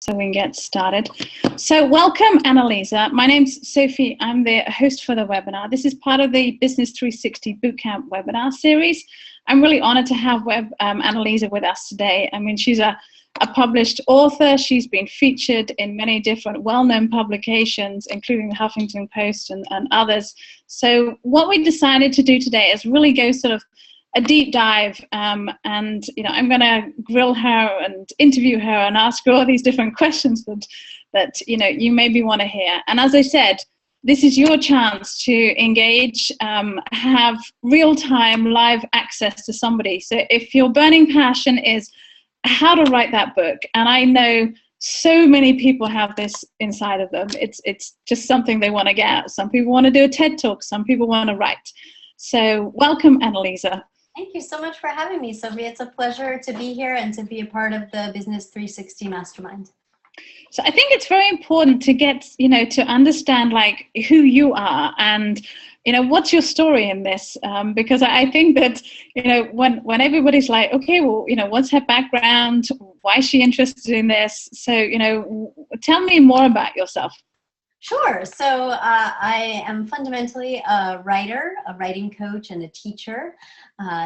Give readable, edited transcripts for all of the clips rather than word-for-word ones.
so we can get started. So welcome, Annalisa. My name's Sophie. I'm the host for the webinar. This is part of the Business 360 Bootcamp webinar series. I'm really honored to have Annalisa with us today. I mean, she's a published author. She's been featured in many different well-known publications, including the Huffington Post and others. So what we decided to do today is really go sort of a deep dive, and I'm going to grill her and interview her and ask her all these different questions that you maybe want to hear. And as I said, this is your chance to engage, have real-time live access to somebody. So if your burning passion is how to write that book, and I know so many people have this inside of them, it's just something they want to get out. Some people want to do a TED Talk, some people want to write. So welcome, Annalisa. Thank you so much for having me, Sophie. It's a pleasure to be here and to be a part of the Business 360 Mastermind. So I think it's very important to get, to understand like who you are and, what's your story in this? Because I think that, when everybody's like, okay, well, what's her background? Why is she interested in this? So, tell me more about yourself. Sure. So I am fundamentally a writer, a writing coach, and a teacher.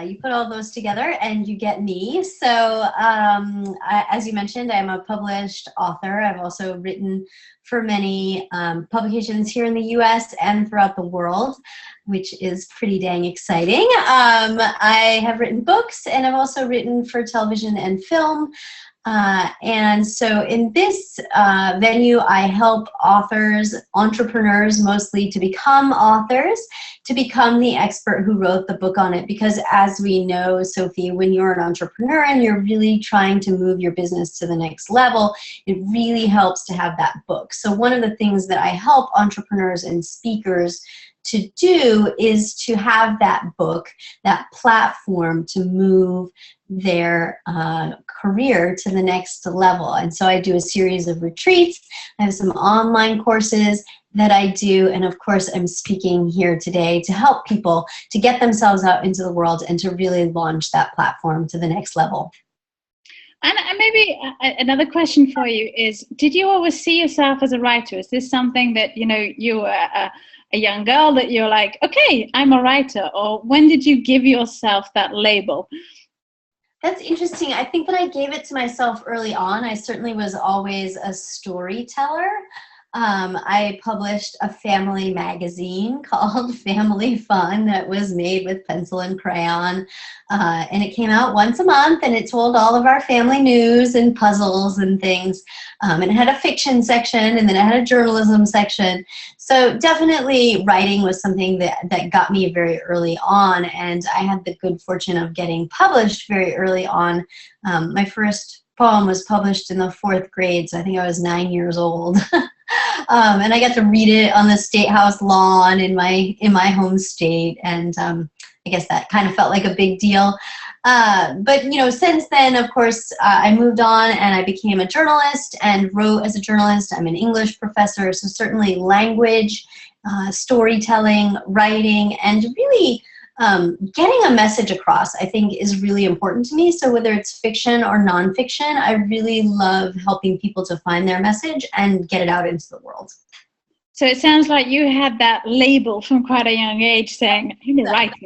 You put all those together and you get me. So as you mentioned, I'm a published author. I've also written for many publications here in the US and throughout the world, which is pretty dang exciting. I have written books, and I've also written for television and film. And so in this venue, I help authors, entrepreneurs mostly, to become authors, to become the expert who wrote the book on it. Because as we know, Sophie, when you're an entrepreneur and you're really trying to move your business to the next level, it really helps to have that book. So one of the things that I help entrepreneurs and speakers to do is to have that book, that platform to move their career to the next level. And so I do a series of retreats. I have some online courses that I do. And of course, I'm speaking here today to help people to get themselves out into the world and to really launch that platform to the next level. And maybe another question for you is, did you always see yourself as a writer? Is this something that, you were a young girl that you're like, okay, I'm a writer? Or when did you give yourself that label? That's interesting. I think that I gave it to myself early on. I certainly was always a storyteller. I published a family magazine called Family Fun that was made with pencil and crayon. And it came out once a month, and it told all of our family news and puzzles and things. And it had a fiction section, and then it had a journalism section. So definitely writing was something that got me very early on. And I had the good fortune of getting published very early on. My first poem was published in the 4th grade, so I think I was 9 years old. And I got to read it on the State House lawn in my home state, and I guess that kind of felt like a big deal. But since then, of course, I moved on and I became a journalist and wrote as a journalist. I'm an English professor, so certainly language, storytelling, writing, and really getting a message across, I think, is really important to me. So whether it's fiction or nonfiction, I really love helping people to find their message and get it out into the world. So it sounds like you had that label from quite a young age saying, I'm a writer,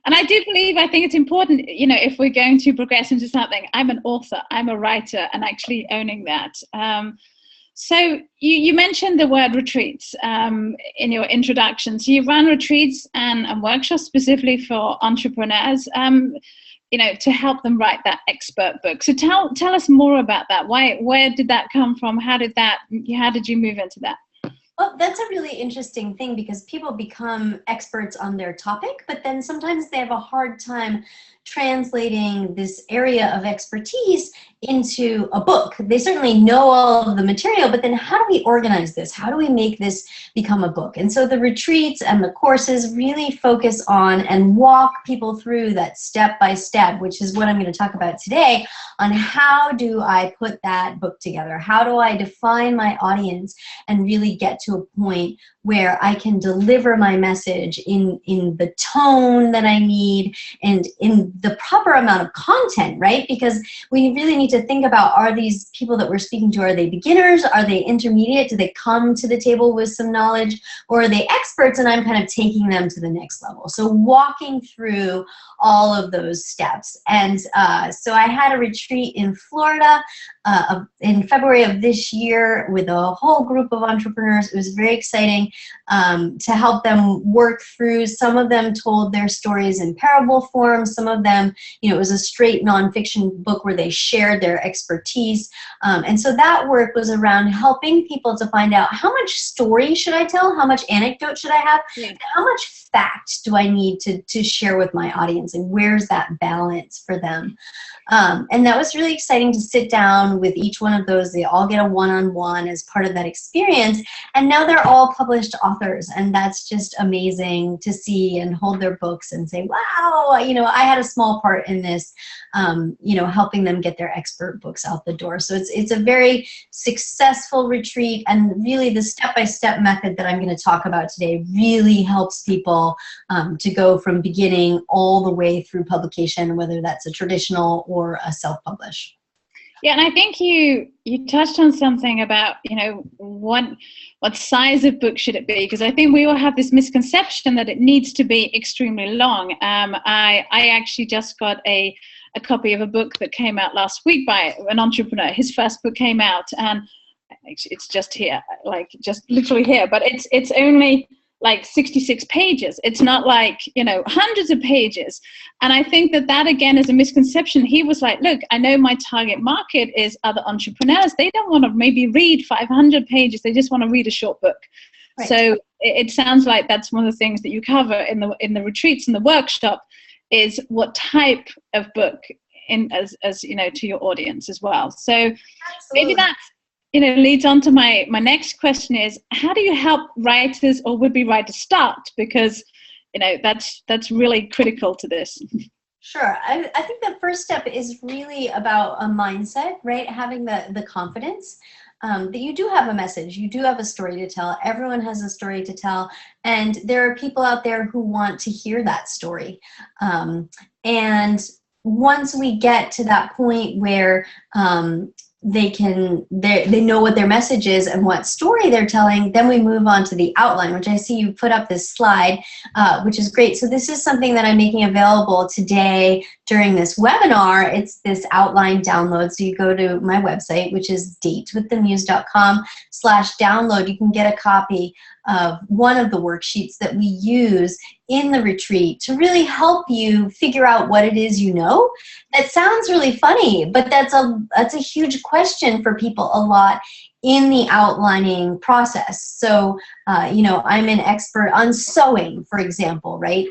And I do believe, I think it's important, if we're going to progress into something, I'm an author, I'm a writer, and actually owning that. So you mentioned the word retreats in your introduction. So you run retreats and workshops specifically for entrepreneurs, to help them write that expert book. So tell us more about that. Where did that come from? How did you move into that? Well, that's a really interesting thing, because people become experts on their topic, but then sometimes they have a hard time translating this area of expertise into a book. They certainly know all of the material, but then how do we organize this? How do we make this become a book? And so the retreats and the courses really focus on and walk people through that step by step, which is what I'm going to talk about today, on how do I put that book together? How do I define my audience and really get to a point where I can deliver my message in the tone that I need and in the proper amount of content, right? Because we really need to think about, are these people that we're speaking to, are they beginners? Are they intermediate? Do they come to the table with some knowledge? Or are they experts and I'm kind of taking them to the next level? So walking through all of those steps. And so I had a retreat in Florida in February of this year with a whole group of entrepreneurs. It was very exciting to help them work through. Some of them told their stories in parable form. Some of them, it was a straight nonfiction book where they shared their expertise. And so that work was around helping people to find out, how much story should I tell? How much anecdote should I have? Yeah. And how much fact do I need to share with my audience? And where's that balance for them? And that was really exciting to sit down with each one of those. They all get a one-on-one as part of that experience. And now they're all published authors. And that's just amazing to see and hold their books and say, wow, I had a small part in this, helping them get their expert books out the door. So it's a very successful retreat. And really the step-by-step method that I'm going to talk about today really helps people to go from beginning all the way through publication, whether that's a traditional or a self-publish. Yeah, and I think you touched on something about, what size of book should it be? Because I think we all have this misconception that it needs to be extremely long. I actually just got a copy of a book that came out last week by an entrepreneur. His first book came out, and it's just here, just literally here, but it's only like 66 pages. It's not like, hundreds of pages. And I think that again is a misconception. He was like, look, I know my target market is other entrepreneurs. They don't want to maybe read 500 pages. They just want to read a short book. Right. So it sounds like that's one of the things that you cover in the retreats and the workshop, is what type of book as to your audience as well. So absolutely. Maybe that's, leads on to my next question is, how do you help writers or would-be writers start? Because, that's really critical to this. Sure. I think the first step is really about a mindset, right? Having the confidence that you do have a message, you do have a story to tell. Everyone has a story to tell. And there are people out there who want to hear that story. And once we get to that point where they know what their message is and what story they're telling, then we move on to the outline, which I see you put up this slide, which is great. So this is something that I'm making available today during this webinar. It's this outline download. So you go to my website, which is datewiththemuse.com/download. You can get a copy of one of the worksheets that we use in the retreat to really help you figure out what it is you know. That sounds really funny, but that's a huge question for people a lot in the outlining process. So, I'm an expert on sewing, for example, right?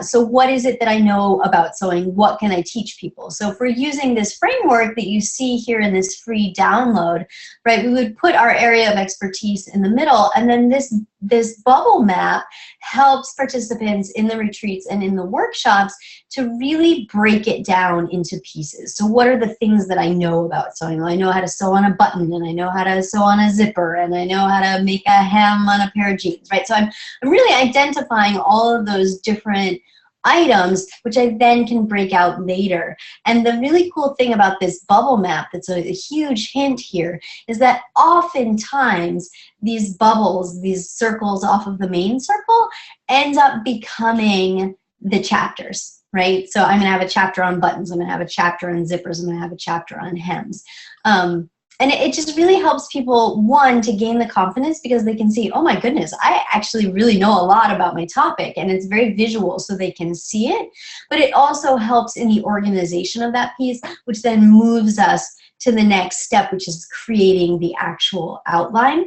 So what is it that I know about sewing? What can I teach people? So if we're using this framework that you see here in this free download, right, we would put our area of expertise in the middle, and then this bubble map helps participants in the retreats and in the workshops to really break it down into pieces. So what are the things that I know about sewing? Well, I know how to sew on a button, and I know how to sew on a zipper, and I know how to make a hem on a pair of jeans, right? So I'm really identifying all of those different items, which I then can break out later. And the really cool thing about this bubble map that's a huge hint here is that oftentimes these bubbles, these circles off of the main circle, end up becoming the chapters. Right? So I'm going to have a chapter on buttons. I'm going to have a chapter on zippers. I'm going to have a chapter on hems. And it just really helps people, one, to gain the confidence because they can see, oh my goodness, I actually really know a lot about my topic, and it's very visual so they can see it. But it also helps in the organization of that piece, which then moves us to the next step, which is creating the actual outline.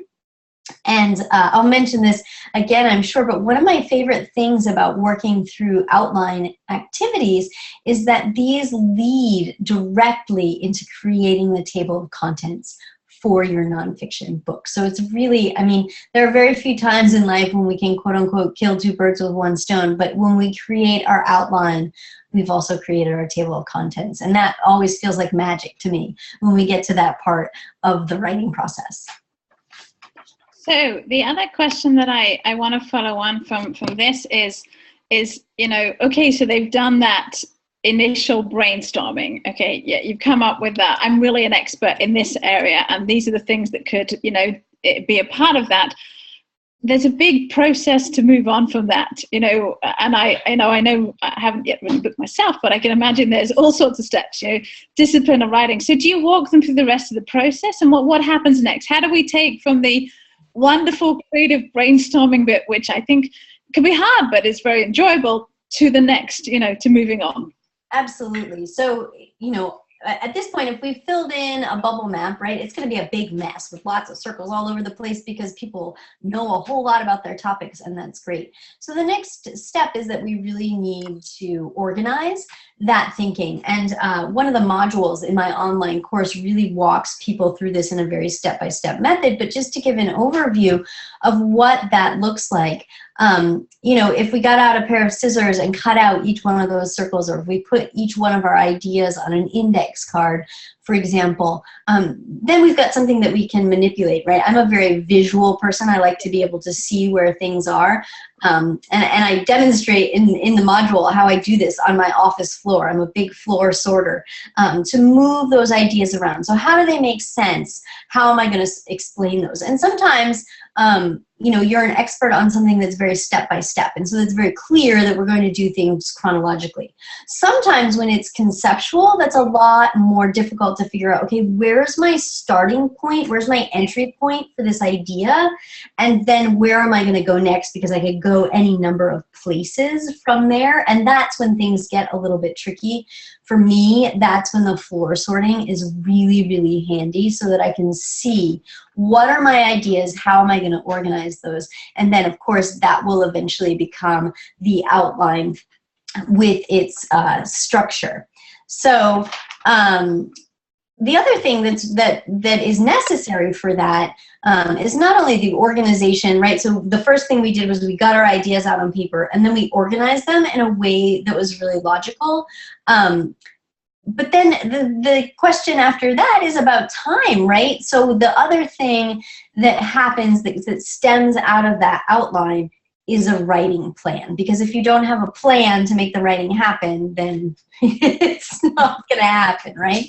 And I'll mention this again, I'm sure, but one of my favorite things about working through outline activities is that these lead directly into creating the table of contents for your nonfiction book. So it's really, there are very few times in life when we can, quote unquote, kill two birds with one stone, but when we create our outline, we've also created our table of contents. And that always feels like magic to me when we get to that part of the writing process. So the other question that I want to follow on from this is, okay, so they've done that initial brainstorming. Okay, yeah, you've come up with that. I'm really an expert in this area, and these are the things that could, be a part of that. There's a big process to move on from that, and I know I haven't yet written a book myself, but I can imagine there's all sorts of steps, discipline of writing. So do you walk them through the rest of the process, and what happens next? How do we take from the wonderful creative brainstorming bit, which I think can be hard, but it's very enjoyable, to the next, to moving on? Absolutely. So, at this point, if we've filled in a bubble map, right, it's going to be a big mess with lots of circles all over the place because people know a whole lot about their topics, and that's great. So the next step is that we really need to organize that thinking. And one of the modules in my online course really walks people through this in a very step-by-step method. But just to give an overview of what that looks like, if we got out a pair of scissors and cut out each one of those circles, or if we put each one of our ideas on an index card, for example, then we've got something that we can manipulate, right? I'm a very visual person. I like to be able to see where things are. And I demonstrate in the module how I do this on my office floor. I'm a big floor sorter to move those ideas around. So how do they make sense? How am I going to explain those? And sometimes, you're an expert on something that's very step-by-step. And so it's very clear that we're going to do things chronologically. Sometimes when it's conceptual, that's a lot more difficult to figure out, okay, where's my starting point? Where's my entry point for this idea? And then where am I going to go next? Because I could go any number of places from there. And that's when things get a little bit tricky. For me, that's when the floor sorting is really, really handy so that I can see what are my ideas, how am I going to organize those, and then, of course, that will eventually become the outline with its structure. So the other thing that is necessary for that is not only the organization, right? So the first thing we did was we got our ideas out on paper, and then we organized them in a way that was really logical. But then the question after that is about time, right? So the other thing that happens that stems out of that outline is a writing plan. Because if you don't have a plan to make the writing happen, then it's not going to happen, right?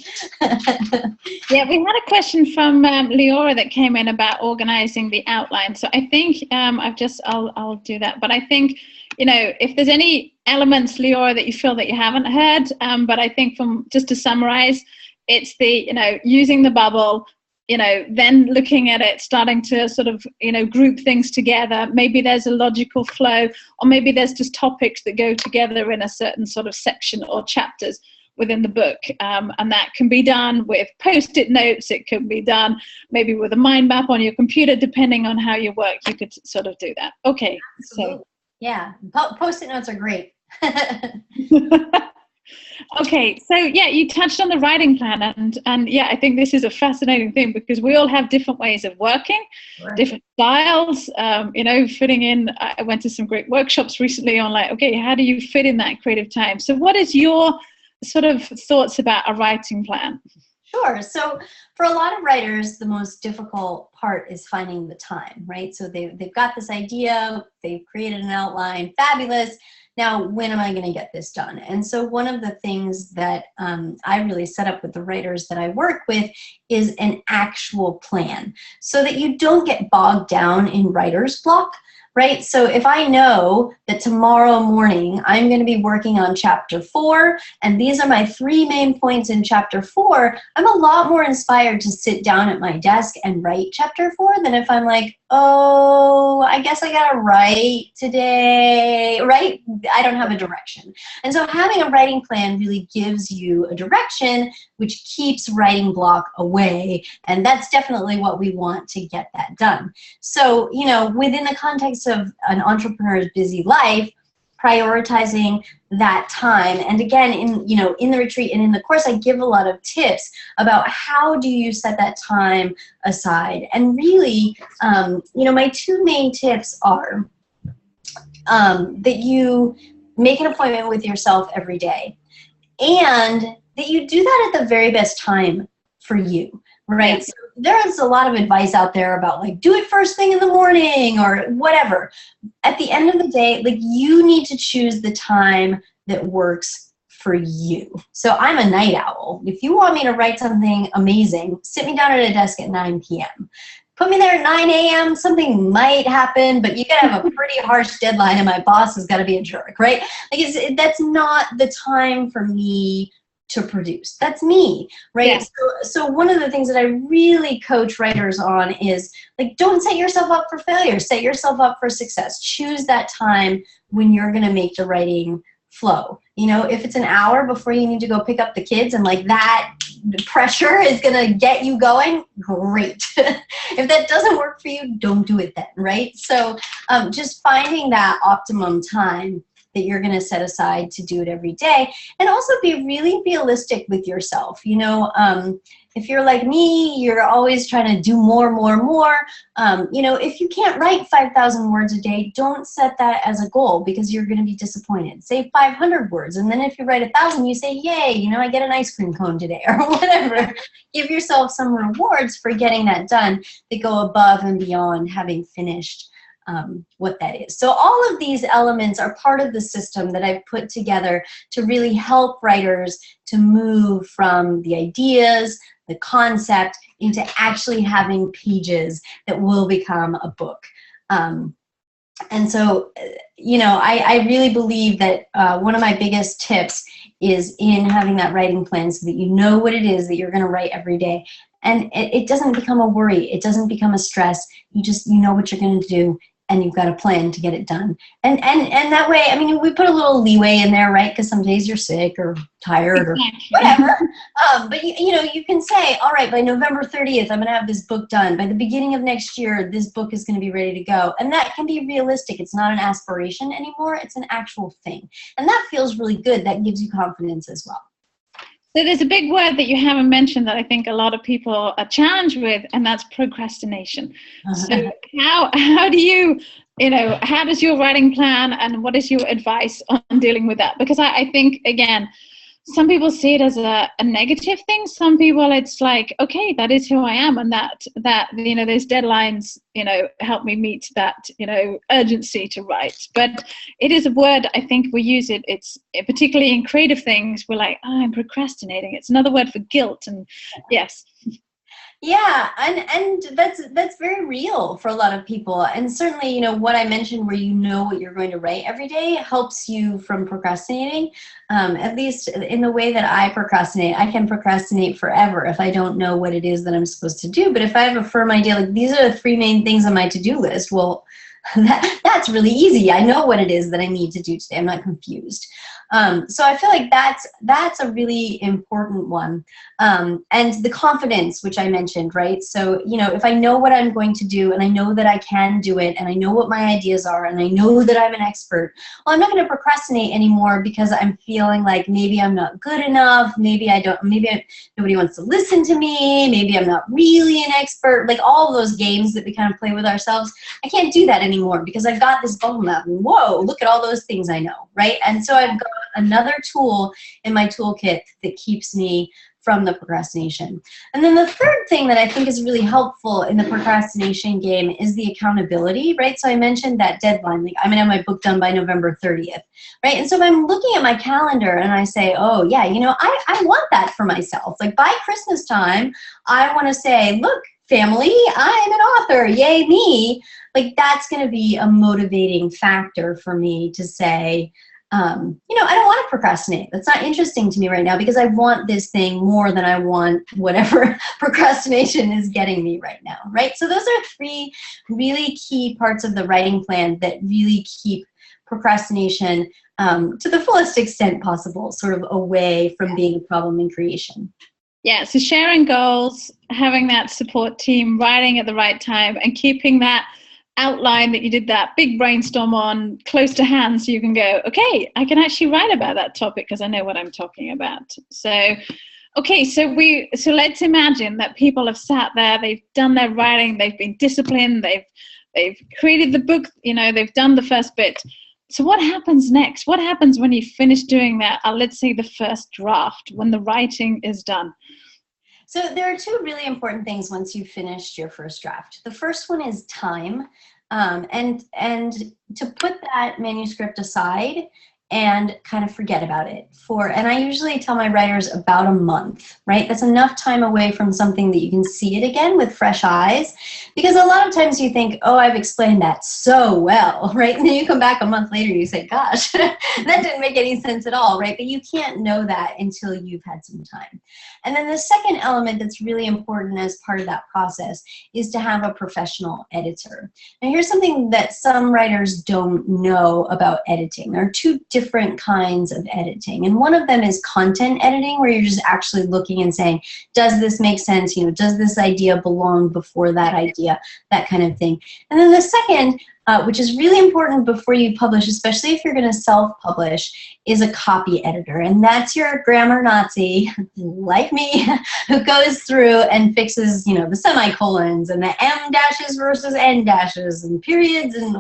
Yeah, we had a question from Leora that came in about organizing the outline. So I think I'll do that. But I think, if there's any elements, Leora, that you feel that you haven't heard, but I think just to summarize, it's the, using the bubble, then looking at it, starting to sort of, group things together. Maybe there's a logical flow, or maybe there's just topics that go together in a certain sort of section or chapters within the book. And that can be done with Post-it notes. It can be done maybe with a mind map on your computer, depending on how you work. You could sort of do that. Okay. Absolutely. So yeah, Post-it notes are great. Okay, so yeah, you touched on the writing plan, and yeah, I think this is a fascinating thing because we all have different ways of working, right, different styles, fitting in. I went to some great workshops recently on okay, how do you fit in that creative time? So what is your sort of thoughts about a writing plan? Sure. So for a lot of writers, the most difficult part is finding the time, right? So they've got this idea, they've created an outline, fabulous. Now, when am I going to get this done? And so one of the things that I really set up with the writers that I work with is an actual plan so that you don't get bogged down in writer's block. Right? So if I know that tomorrow morning I'm going to be working on chapter 4, and these are my 3 main points in chapter 4, I'm a lot more inspired to sit down at my desk and write chapter 4 than if I'm like, oh, I guess I got to write today, right? I don't have a direction. And so having a writing plan really gives you a direction, which keeps writing block away. And that's definitely what we want to get that done. So, within the context of an entrepreneur's busy life, prioritizing that time. And again, in the retreat and in the course, I give a lot of tips about how do you set that time aside. And really, my 2 main tips are that you make an appointment with yourself every day, and that you do that at the very best time for you. right? Yeah. So there's a lot of advice out there about like, do it first thing in the morning or whatever. At the end of the day, like you need to choose the time that works for you. So I'm a night owl. If you want me to write something amazing, sit me down at a desk at 9 p.m. Put me there at 9 a.m., something might happen, but you gotta have a pretty harsh deadline and my boss has gotta be a jerk, right? Like that's not the time for me to produce. That's me, right? Yeah. So one of the things that I really coach writers on is like, don't set yourself up for failure. Set yourself up for success. Choose that time when you're going to make the writing flow. You know, if it's an hour before you need to go pick up the kids and like that pressure is going to get you going, great. If that doesn't work for you, don't do it then, right? So just finding that optimum time that you're going to set aside to do it every day, and also be really realistic with yourself. You know, if you're like me, you're always trying to do more. You know, if you can't write 5,000 words a day, don't set that as a goal because you're going to be disappointed. Say 500 words, and then if you write 1,000, you say, yay, you know, I get an ice cream cone today or whatever. Give yourself some rewards for getting that done that go above and beyond having finished what that is. So all of these elements are part of the system that I've put together to really help writers to move from the ideas, the concept, into actually having pages that will become a book. And so, you know, I really believe that one of my biggest tips is in having that writing plan so that you know what it is that you're going to write every day. And it doesn't become a worry. It doesn't become a stress. You know what you're going to do, and you've got a plan to get it done. And that way, I mean, we put a little leeway in there, right? Because some days you're sick or tired or whatever. But you know, you can say, all right, by November 30th, I'm going to have this book done. By the beginning of next year, this book is going to be ready to go. And that can be realistic. It's not an aspiration anymore. It's an actual thing. And that feels really good. That gives you confidence as well. So there's a big word that you haven't mentioned that I think a lot of people are challenged with, and that's procrastination. So how do you know, how does your writing plan and what is your advice on dealing with that? Because I think, again, some people see it as a negative thing. Some people, it's like, okay, that is who I am, and that you know, those deadlines, you know, help me meet that, you know, urgency to write. But it is a word, I think we use it. It's particularly in creative things. We're like, oh, I'm procrastinating. It's another word for guilt, and yes. Yeah, and that's very real for a lot of people. And certainly, you know, what I mentioned where you know what you're going to write every day helps you from procrastinating. At least in the way that I procrastinate, I can procrastinate forever if I don't know what it is that I'm supposed to do. But if I have a firm idea, like these are the 3 main things on my to-do list, well, that's really easy. I know what it is that I need to do today. I'm not confused. So I feel like that's a really important one. And the confidence, which I mentioned, right? So, you know, if I know what I'm going to do and I know that I can do it and I know what my ideas are and I know that I'm an expert, well, I'm not going to procrastinate anymore because I'm feeling like maybe I'm not good enough. Maybe nobody wants to listen to me. Maybe I'm not really an expert. Like all of those games that we kind of play with ourselves. I can't do that anymore because I've got this bubble map and whoa, look at all those things I know, right? And so I've got another tool in my toolkit that keeps me from the procrastination. And then the third thing that I think is really helpful in the procrastination game is the accountability, right? So I mentioned that deadline, like I'm gonna have my book done by November 30th, right? And so if I'm looking at my calendar and I say, oh yeah, you know, I want that for myself. Like by Christmas time, I wanna say, look, family, I'm an author, yay me. Like that's gonna be a motivating factor for me to say, you know, I don't want to procrastinate. That's not interesting to me right now because I want this thing more than I want whatever procrastination is getting me right now, right? So those are 3 really key parts of the writing plan that really keep procrastination to the fullest extent possible, sort of away from being a problem in creation. Yeah, so sharing goals, having that support team, writing at the right time, and keeping that outline that you did that big brainstorm on close to hand so you can go, okay, I can actually write about that topic because I know what I'm talking about. So okay, so let's imagine that people have sat there, they've done their writing, they've been disciplined, they've created the book, you know, they've done the first bit. So what happens next? What happens when you finish doing that, let's say the first draft, when the writing is done? So there are two really important things once you've finished your first draft. The first one is time, and to put that manuscript aside and kind of forget about it and I usually tell my writers about a month, right? That's enough time away from something that you can see it again with fresh eyes, because a lot of times you think, oh, I've explained that so well, right? And then you come back a month later and you say, gosh, that didn't make any sense at all, right? But you can't know that until you've had some time. And then the second element that's really important as part of that process is to have a professional editor. Now here's something that some writers don't know about editing. There are two different kinds of editing. And one of them is content editing, where you're just actually looking and saying, does this make sense? You know, does this idea belong before that idea? That kind of thing. And then the second, which is really important before you publish, especially if you're going to self-publish, is a copy editor. And that's your grammar Nazi, like me, who goes through and fixes, you know, the semicolons and the M dashes versus N dashes and periods, and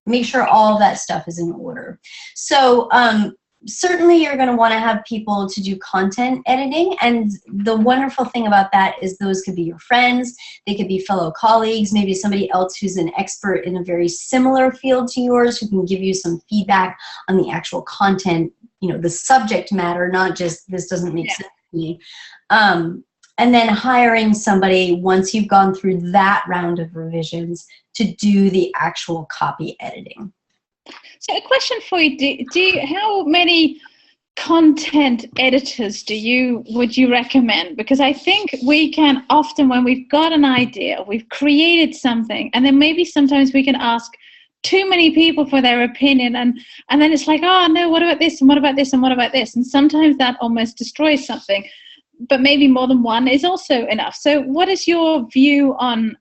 make sure all of that stuff is in order. So certainly you're going to want to have people to do content editing, and the wonderful thing about that is those could be your friends, they could be fellow colleagues, maybe somebody else who's an expert in a very similar field to yours who can give you some feedback on the actual content, you know, the subject matter, not just this doesn't make sense to me. And then hiring somebody once you've gone through that round of revisions to do the actual copy editing. So a question for you, how many content editors would you recommend? Because I think we can often, when we've got an idea, we've created something, and then maybe sometimes we can ask too many people for their opinion, and then it's like, oh no, what about this, and what about this, and what about this? And sometimes that almost destroys something, but maybe more than one is also enough. So what is your view on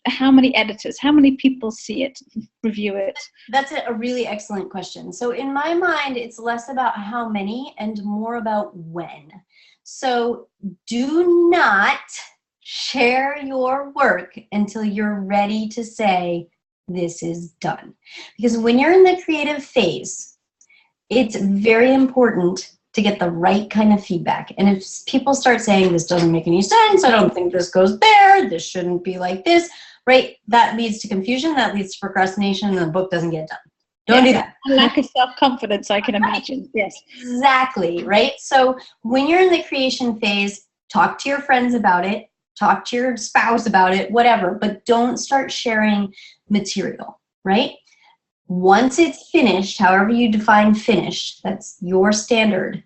how many editors, how many people see it, review it? That's a really excellent question. So in my mind, it's less about how many and more about when. So do not share your work until you're ready to say, this is done. Because when you're in the creative phase, it's very important to get the right kind of feedback. And if people start saying, this doesn't make any sense, I don't think this goes there, this shouldn't be like this, right? That leads to confusion, that leads to procrastination, and the book doesn't get done. Don't do that. A lack of self-confidence, I can imagine. Yes. Exactly, right? So when you're in the creation phase, talk to your friends about it, talk to your spouse about it, whatever, but don't start sharing material, right? Once it's finished, however you define finished, that's your standard,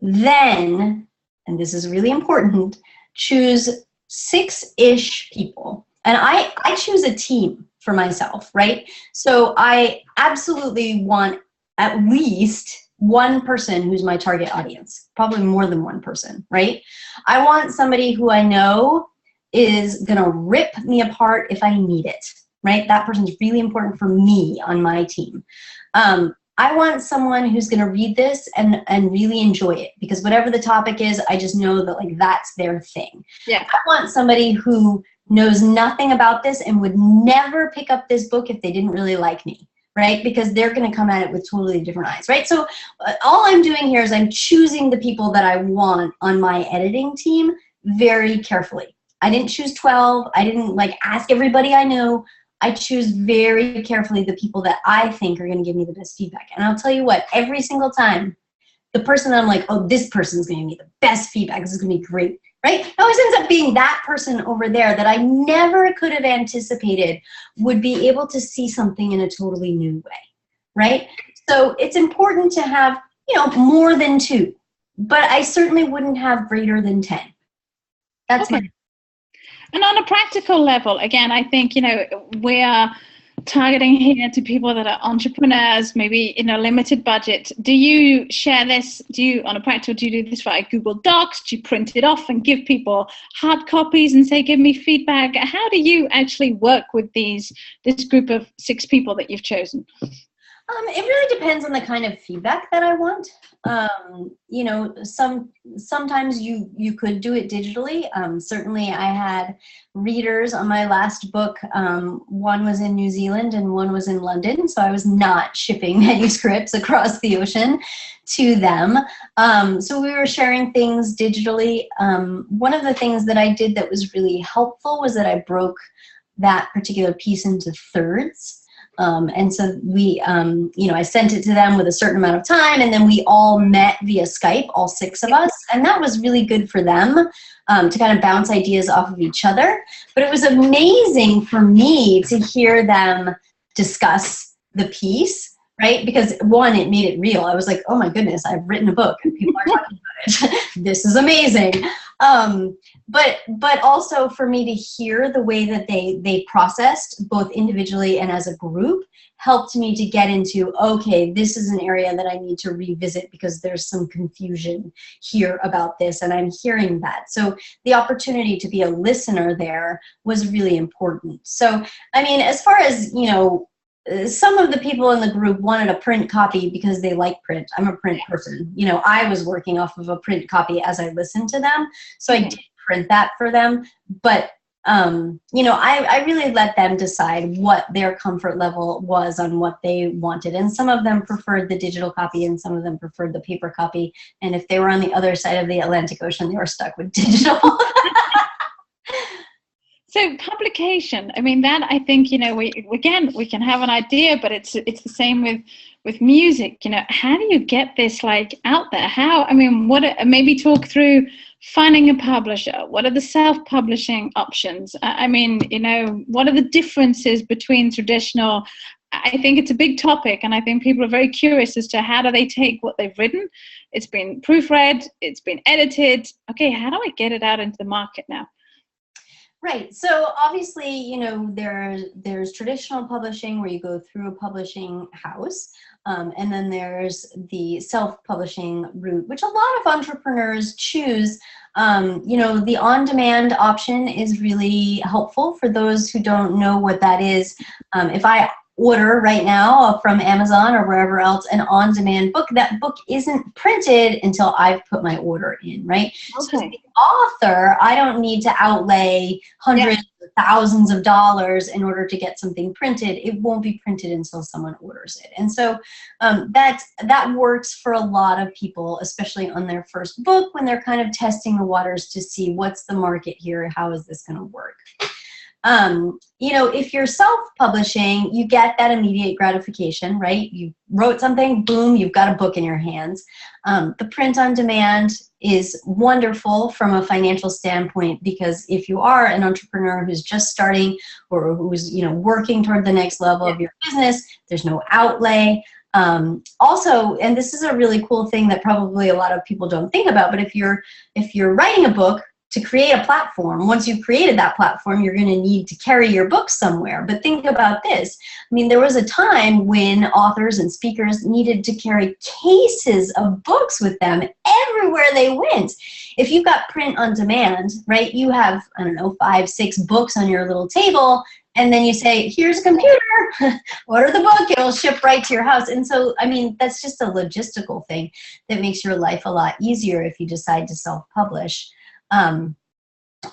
then, and this is really important, choose 6-ish people. And I choose a team for myself, right? So I absolutely want at least one person who's my target audience, probably more than one person, right? I want somebody who I know is gonna rip me apart if I need it, right? That person's really important for me on my team. I want someone who's going to read this and really enjoy it, because whatever the topic is, I just know that like that's their thing. Yeah. I want somebody who knows nothing about this and would never pick up this book if they didn't really like me, right? Because they're going to come at it with totally different eyes, right? So all I'm doing here is I'm choosing the people that I want on my editing team very carefully. I didn't choose 12. I didn't like ask everybody I know. I choose very carefully the people that I think are going to give me the best feedback. And I'll tell you what, every single time, the person I'm like, oh, this person's going to give me the best feedback. This is going to be great, right? It always ends up being that person over there that I never could have anticipated would be able to see something in a totally new way, right? So it's important to have, you know, more than 2, but I certainly wouldn't have greater than 10. That's okay. And on a practical level, again, I think, you know, we are targeting here to people that are entrepreneurs, maybe in a limited budget. Do you share this? On a practical, do you do this via Google Docs? Do you print it off and give people hard copies and say, give me feedback? How do you actually work with this group of 6 people that you've chosen? It really depends on the kind of feedback that I want. You know, sometimes you could do it digitally. Certainly I had readers on my last book. One was in New Zealand and one was in London, so I was not shipping manuscripts across the ocean to them. So we were sharing things digitally. One of the things that I did that was really helpful was that I broke that particular piece into thirds. And so we, you know, I sent it to them with a certain amount of time, and then we all met via Skype, all 6 of us, and that was really good for them to kind of bounce ideas off of each other. But it was amazing for me to hear them discuss the piece, right? Because one, it made it real. I was like, oh my goodness, I've written a book and people are talking about it. This is amazing. But also for me to hear the way that they processed both individually and as a group helped me to get into, okay, this is an area that I need to revisit because there's some confusion here about this, and I'm hearing that. So the opportunity to be a listener there was really important. So, I mean, as far as, you know, some of the people in the group wanted a print copy because they like print. I'm a print person. You know, I was working off of a print copy as I listened to them. So I did print that for them. But, you know, I really let them decide what their comfort level was on what they wanted. And some of them preferred the digital copy and some of them preferred the paper copy. And if they were on the other side of the Atlantic Ocean, they were stuck with digital. So publication, I mean, that I think, you know, we can have an idea, but it's the same with music. You know, how do you get this like out there? How, I mean, maybe talk through finding a publisher. What are the self-publishing options? I mean, you know, what are the differences between traditional? I think it's a big topic, and I think people are very curious as to how do they take what they've written. It's been proofread, it's been edited. Okay, how do I get it out into the market now? Right. So obviously, you know, there's traditional publishing where you go through a publishing house, and then there's the self-publishing route, which a lot of entrepreneurs choose. You know, the on-demand option is really helpful for those who don't know what that is. If I order right now from Amazon or wherever else an on-demand book, that book isn't printed until I've put my order in, right? Okay. So as the author, I don't need to outlay hundreds of thousands of dollars in order to get something printed. It won't be printed until someone orders it. And so that works for a lot of people, especially on their first book, when they're kind of testing the waters to see what's the market here, how is this going to work. You know, if you're self-publishing, you get that immediate gratification, right? You wrote something, boom, you've got a book in your hands. The print on demand is wonderful from a financial standpoint, because if you are an entrepreneur who's just starting or who's, you know, working toward the next level of your business, there's no outlay. Also, and this is a really cool thing that probably a lot of people don't think about, but if you're writing a book, to create a platform, once you've created that platform, you're going to need to carry your book somewhere. But think about this. I mean, there was a time when authors and speakers needed to carry cases of books with them everywhere they went. If you've got print on demand, right, you have, I don't know, 5, 6 books on your little table, and then you say, here's a computer, order the book, it'll ship right to your house. And so, I mean, that's just a logistical thing that makes your life a lot easier if you decide to self-publish.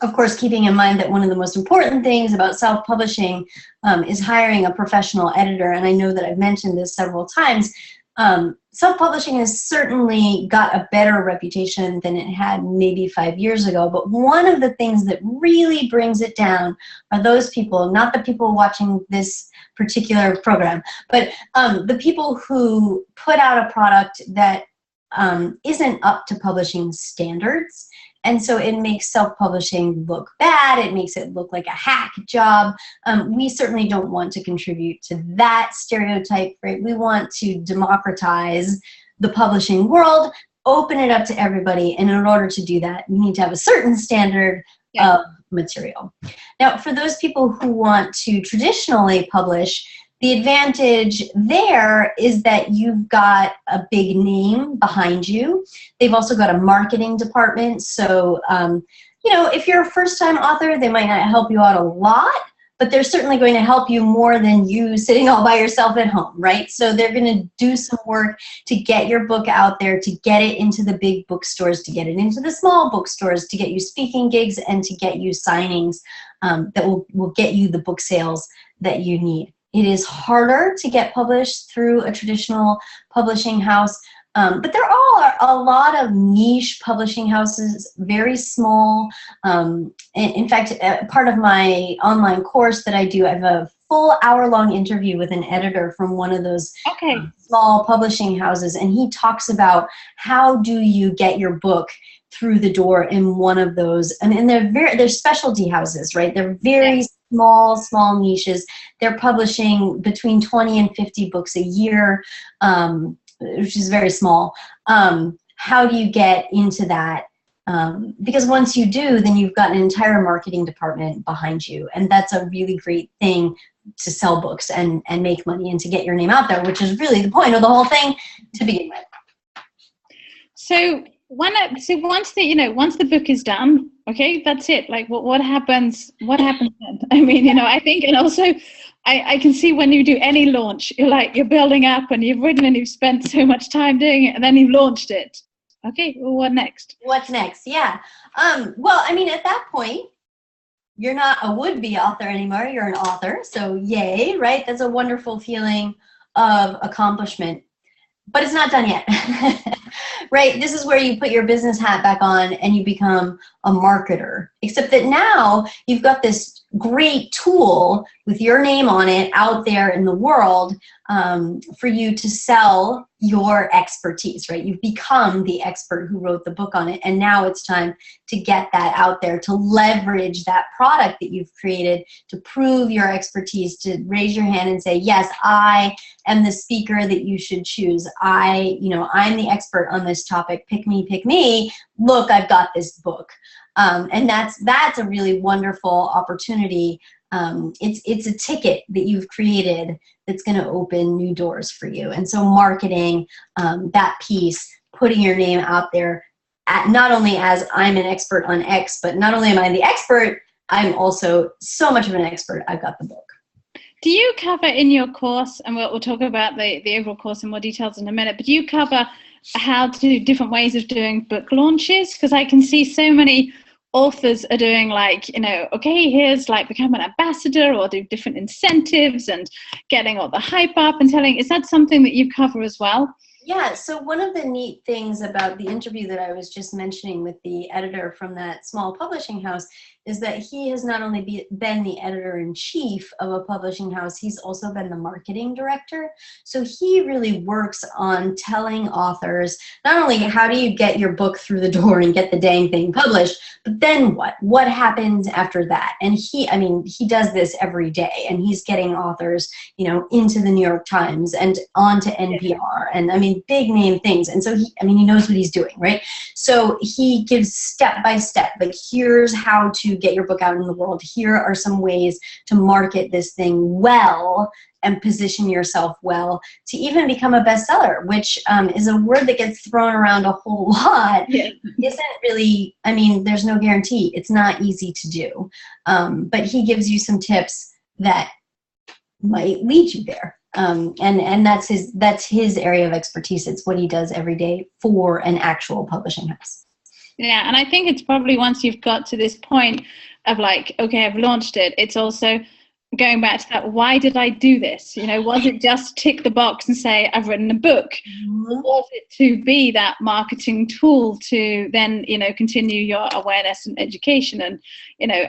Of course, keeping in mind that one of the most important things about self-publishing is hiring a professional editor. And I know that I've mentioned this several times. Self-publishing has certainly got a better reputation than it had maybe 5 years ago. But one of the things that really brings it down are those people, not the people watching this particular program, but the people who put out a product that isn't up to publishing standards. And so it makes self-publishing look bad. It makes it look like a hack job. We certainly don't want to contribute to that stereotype, right? We want to democratize the publishing world, open it up to everybody. And in order to do that, you need to have a certain standard of material. Now, for those people who want to traditionally publish, the advantage there is that you've got a big name behind you. They've also got a marketing department. So, you know, if you're a first-time author, they might not help you out a lot. but they're certainly going to help you more than you sitting all by yourself at home, right? So they're going to do some work to get your book out there, to get it into the big bookstores, to get it into the small bookstores, to get you speaking gigs, and to get you signings that will get you the book sales that you need. It is harder to get published through a traditional publishing house, but there are a lot of niche publishing houses, very small. In fact, part of my online course that I do, I have a full hour-long interview with an editor from one of those small publishing houses, and he talks about how do you get your book through the door in one of those, and they're specialty houses, right? They're very small niches. They're publishing between 20 and 50 books a year, which is very small. How do you get into that? Because once you do, then you've got an entire marketing department behind you, and that's a really great thing to sell books and make money and to get your name out there, which is really the point of the whole thing to begin with. So once the book is done, okay, that's it. Like what happens then? I mean, I think, and also I can see when you do any launch, you're building up and you've written and you've spent so much time doing it, and then you've launched it. Okay, well, what next? What's next? Yeah. Well, I mean, at that point, you're not a would-be author anymore. You're an author. So yay, right? That's a wonderful feeling of accomplishment. But it's not done yet, right? This is where you put your business hat back on and you become a marketer. Except that now you've got this great tool with your name on it out there in the world for you to sell your expertise, right? You've become the expert who wrote the book on it, and now it's time to get that out there, to leverage that product that you've created, to prove your expertise, to raise your hand and say, yes, I am the speaker that you should choose. I'm the expert on this topic. Pick me. Look, I've got this book. And that's a really wonderful opportunity. It's a ticket that you've created that's going to open new doors for you. And so marketing that piece, putting your name out there, not only as I'm an expert on X, but not only am I the expert, I'm also so much of an expert, I've got the book. Do you cover in your course, and we'll talk about the overall course in more details in a minute, but do you cover how to do different ways of doing book launches? Because I can see so many authors are doing okay, here's become an ambassador, or do different incentives and getting all the hype up and telling. Is that something that you cover as well? Yeah, so one of the neat things about the interview that I was just mentioning with the editor from that small publishing house is that he has not only been the editor-in-chief of a publishing house, he's also been the marketing director. So he really works on telling authors, not only how do you get your book through the door and get the dang thing published, but then what? What happens after that? And he does this every day, and he's getting authors, into the New York Times and onto NPR, and big name things. And so he knows what he's doing, right? So he gives step by step, here's how to get your book out in the world. Here are some ways to market this thing well and position yourself well to even become a bestseller, which is a word that gets thrown around a whole lot. Yeah. Isn't really, there's no guarantee. It's not easy to do. But he gives you some tips that might lead you there. And that's his area of expertise. It's what he does every day for an actual publishing house. Yeah, and I think it's probably once you've got to this point of okay, I've launched it, it's also going back to that, why did I do this? Was it just tick the box and say, I've written a book? Mm-hmm. Or was it to be that marketing tool to then, continue your awareness and education and,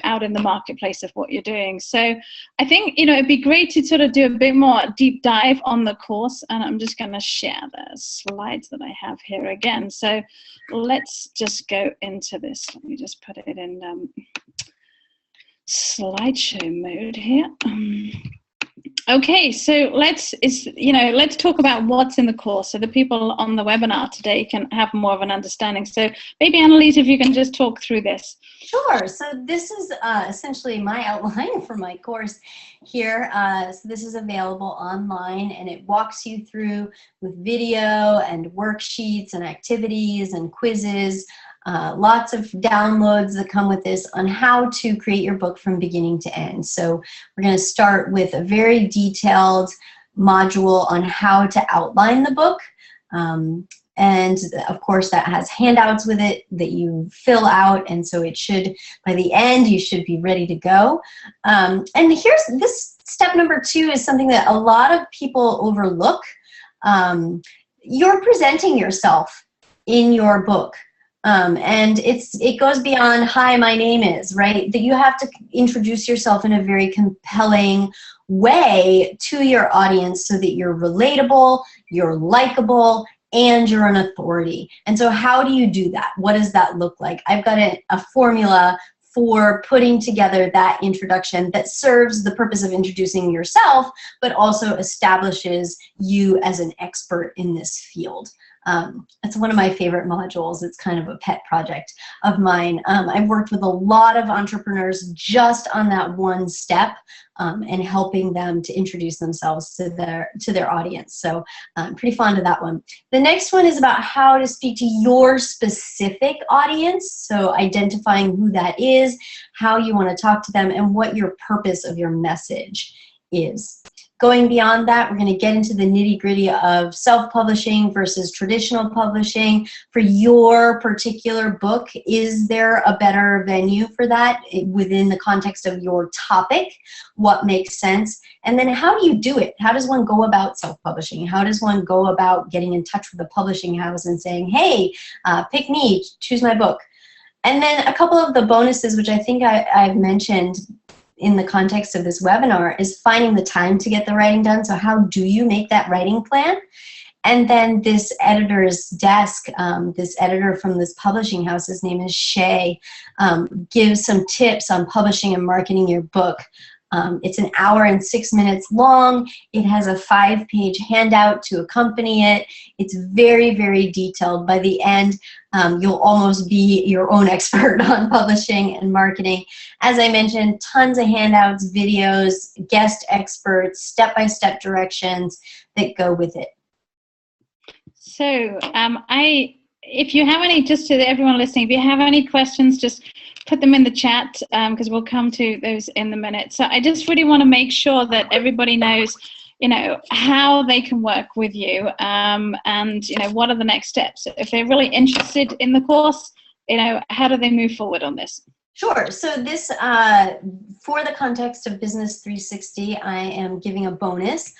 out in the marketplace of what you're doing? So I think, it'd be great to sort of do a bit more deep dive on the course. And I'm just going to share the slides that I have here again. So let's just go into this. Let me just put it in slideshow mode here. Okay, so let's talk about what's in the course so the people on the webinar today can have more of an understanding. So maybe Annalise, if you can just talk through this. Sure. So this is essentially my outline for my course here. So this is available online, and it walks you through with video and worksheets and activities and quizzes lots of downloads that come with this on how to create your book from beginning to end. So we're going to start with a very detailed module on how to outline the book. And of course that has handouts with it that you fill out, and so it should, by the end, you should be ready to go. And here's this step number 2 is something that a lot of people overlook. You're presenting yourself in your book. And it goes beyond, hi, my name is, right? That you have to introduce yourself in a very compelling way to your audience so that you're relatable, you're likable, and you're an authority. And so how do you do that? What does that look like? I've got a formula for putting together that introduction that serves the purpose of introducing yourself, but also establishes you as an expert in this field. It's one of my favorite modules. It's kind of a pet project of mine. I've worked with a lot of entrepreneurs just on that one step and helping them to introduce themselves to their audience. So I'm pretty fond of that one. The next one is about how to speak to your specific audience. So identifying who that is, how you want to talk to them, and what your purpose of your message is. Going beyond that, we're going to get into the nitty-gritty of self-publishing versus traditional publishing. For your particular book, is there a better venue for that within the context of your topic? What makes sense? And then how do you do it? How does one go about self-publishing? How does one go about getting in touch with a publishing house and saying, hey, pick me, choose my book? And then a couple of the bonuses, which I think I've mentioned in the context of this webinar, is finding the time to get the writing done. So how do you make that writing plan? And then this editor's desk, this editor from this publishing house, his name is Shay, gives some tips on publishing and marketing your book. It's an hour and 6 minutes long. It has a 5-page handout to accompany it. It's very, very detailed. By the end, you'll almost be your own expert on publishing and marketing. As I mentioned, tons of handouts, videos, guest experts, step-by-step directions that go with it. So if you have any, just to everyone listening, if you have any questions, just put them in the chat because we'll come to those in a minute. So I just really want to make sure that everybody knows, how they can work with you and, what are the next steps. If they're really interested in the course, how do they move forward on this? Sure. So this, for the context of Business 360, I am giving a bonus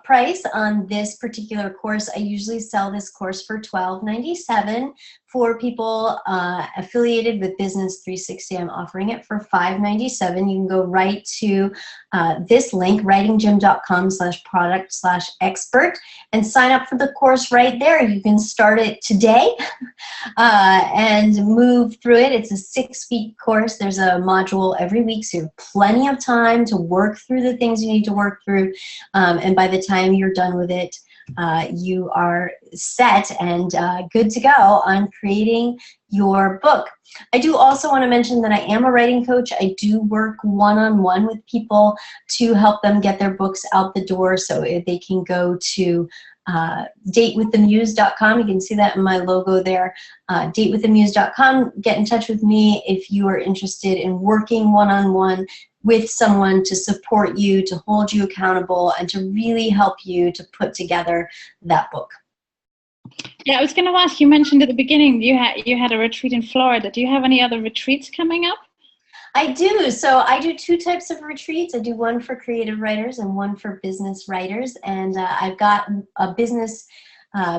price on this particular course. I usually sell this course for $12.97. For people affiliated with Business 360, I'm offering it for $5.97. You can go right to this link, writinggym.com/product/expert, and sign up for the course right there. You can start it today and move through it. It's a 6-week course. There's a module every week, so you have plenty of time to work through the things you need to work through. And by the time you're done with it, you are set and good to go on creating your book. I do also want to mention that I am a writing coach. I do work one-on-one with people to help them get their books out the door, so they can go to datewiththemuse.com. You can see that in my logo there. Datewiththemuse.com. Get in touch with me if you are interested in working one-on-one with someone to support you, to hold you accountable, and to really help you to put together that book. Yeah, I was going to ask, you mentioned at the beginning you had a retreat in Florida. Do you have any other retreats coming up? I do. So I do 2 types of retreats. I do one for creative writers and one for business writers. And I've got a business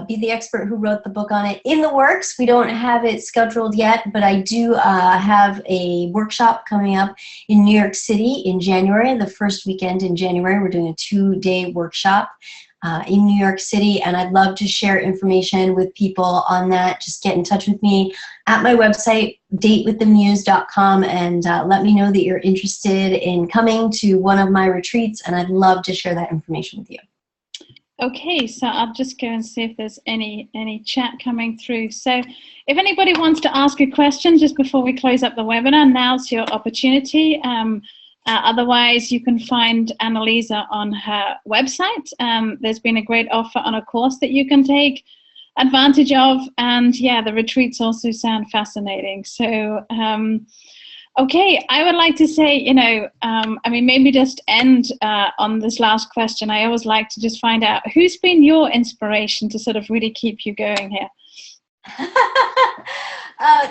Be the Expert Who Wrote the Book on It in the works. We don't have it scheduled yet, but I do have a workshop coming up in New York City in January, the first weekend in January. We're doing a 2-day workshop in New York City, and I'd love to share information with people on that. Just get in touch with me at my website, datewiththemuse.com, and let me know that you're interested in coming to one of my retreats, and I'd love to share that information with you. Okay, so I'll just go and see if there's any chat coming through. So if anybody wants to ask a question just before we close up the webinar, now's your opportunity. Otherwise, you can find Annalisa on her website. There's been a great offer on a course that you can take. advantage of. And yeah, the retreats also sound fascinating. So okay, I would like to say, I mean, maybe just end on this last question. I always like to just find out who's been your inspiration to sort of really keep you going here.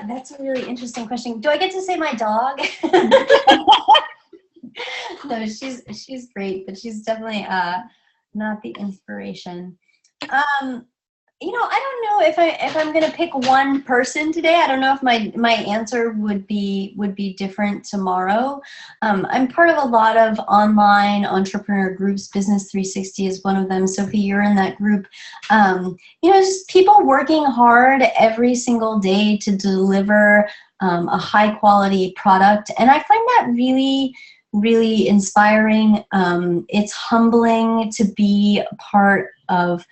That's a really interesting question. Do I get to say my dog? No, she's great, but she's definitely not the inspiration. I don't know if I'm gonna pick one person today. I don't know if my answer would be different tomorrow. I'm part of a lot of online entrepreneur groups. Business 360 is one of them. Sophie, you're in that group. Just people working hard every single day to deliver a high quality product, and I find that really, really inspiring. It's humbling to be a part of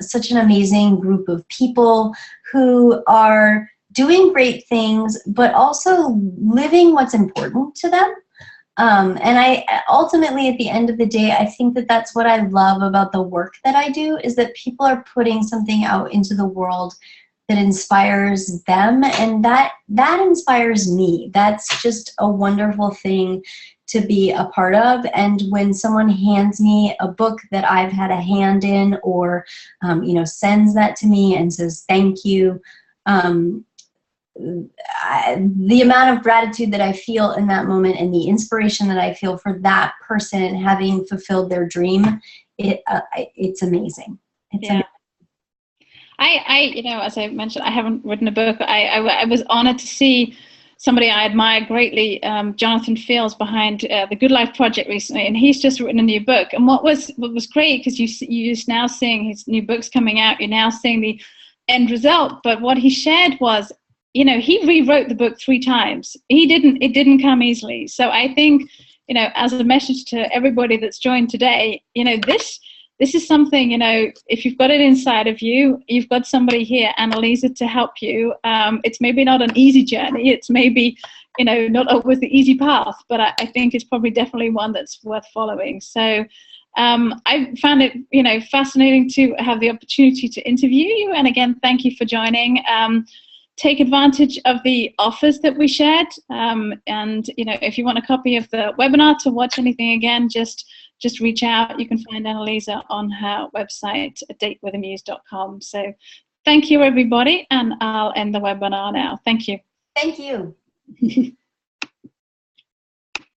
such an amazing group of people who are doing great things, but also living what's important to them. And I ultimately, at the end of the day, I think that that's what I love about the work that I do, is that people are putting something out into the world that inspires them, and that inspires me. That's just a wonderful thing to be a part of. And when someone hands me a book that I've had a hand in, or sends that to me and says thank you, the amount of gratitude that I feel in that moment, and the inspiration that I feel for that person having fulfilled their dream, it's amazing. It's amazing. As I mentioned, I haven't written a book. I was honored to see somebody I admire greatly, Jonathan Fields, behind the Good Life Project recently, and he's just written a new book. And what was great, because you're now seeing his new books coming out, you're now seeing the end result. But what he shared was, he rewrote the book 3 times. It didn't come easily. So I think, as a message to everybody that's joined today, this is something, if you've got it inside of you, you've got somebody here, Annalisa, to help you. It's maybe not an easy journey. It's maybe, not always the easy path, but I think it's probably definitely one that's worth following. So I found it, fascinating to have the opportunity to interview you. And again, thank you for joining. Take advantage of the offers that we shared. And, if you want a copy of the webinar to watch anything again, just reach out. You can find Annalisa on her website, datewithamuse.com. So thank you, everybody, and I'll end the webinar now. Thank you. Thank you.